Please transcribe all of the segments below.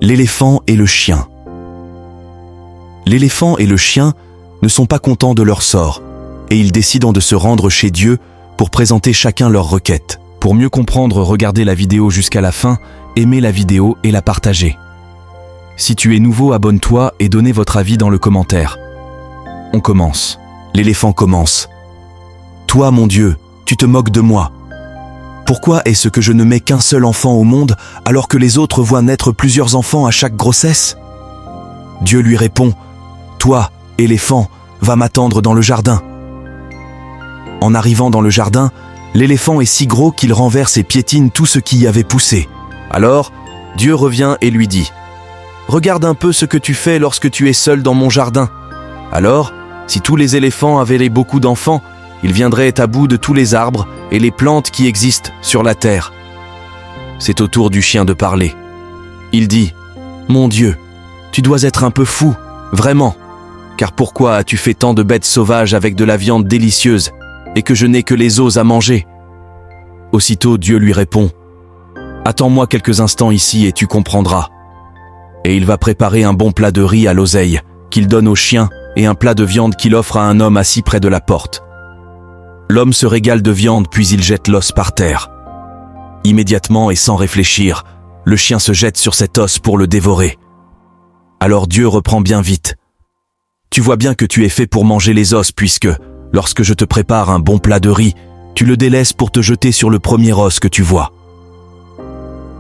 L'éléphant et le chien. L'éléphant et le chien ne sont pas contents de leur sort, et ils décident de se rendre chez Dieu pour présenter chacun leur requête. Pour mieux comprendre, regardez la vidéo jusqu'à la fin, aimez la vidéo et la partagez. Si tu es nouveau, abonne-toi et donnez votre avis dans le commentaire. On commence. L'éléphant commence. « Toi, mon Dieu, tu te moques de moi. Pourquoi est-ce que je ne mets qu'un seul enfant au monde alors que les autres voient naître plusieurs enfants à chaque grossesse ?» Dieu lui répond « Toi, éléphant, va m'attendre dans le jardin. » En arrivant dans le jardin, l'éléphant est si gros qu'il renverse et piétine tout ce qui y avait poussé. Alors, Dieu revient et lui dit « Regarde un peu ce que tu fais lorsque tu es seul dans mon jardin. Alors, si tous les éléphants avaient beaucoup d'enfants, ils viendraient à bout de tous les arbres et les plantes qui existent sur la terre. » C'est au tour du chien de parler. Il dit « Mon Dieu, tu dois être un peu fou, vraiment. Car pourquoi as-tu fait tant de bêtes sauvages avec de la viande délicieuse et que je n'ai que les os à manger ?» Aussitôt Dieu lui répond « Attends-moi quelques instants ici et tu comprendras. » Et il va préparer un bon plat de riz à l'oseille qu'il donne au chien et un plat de viande qu'il offre à un homme assis près de la porte. L'homme se régale de viande puis il jette l'os par terre. Immédiatement et sans réfléchir, le chien se jette sur cet os pour le dévorer. Alors Dieu reprend bien vite. « Tu vois bien que tu es fait pour manger les os puisque, lorsque je te prépare un bon plat de riz, tu le délaisses pour te jeter sur le premier os que tu vois. »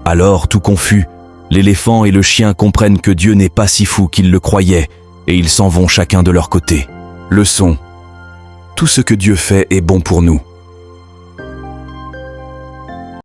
Alors, tout confus, l'éléphant et le chien comprennent que Dieu n'est pas si fou qu'ils le croyaient et ils s'en vont chacun de leur côté. Leçon. Tout ce que Dieu fait est bon pour nous.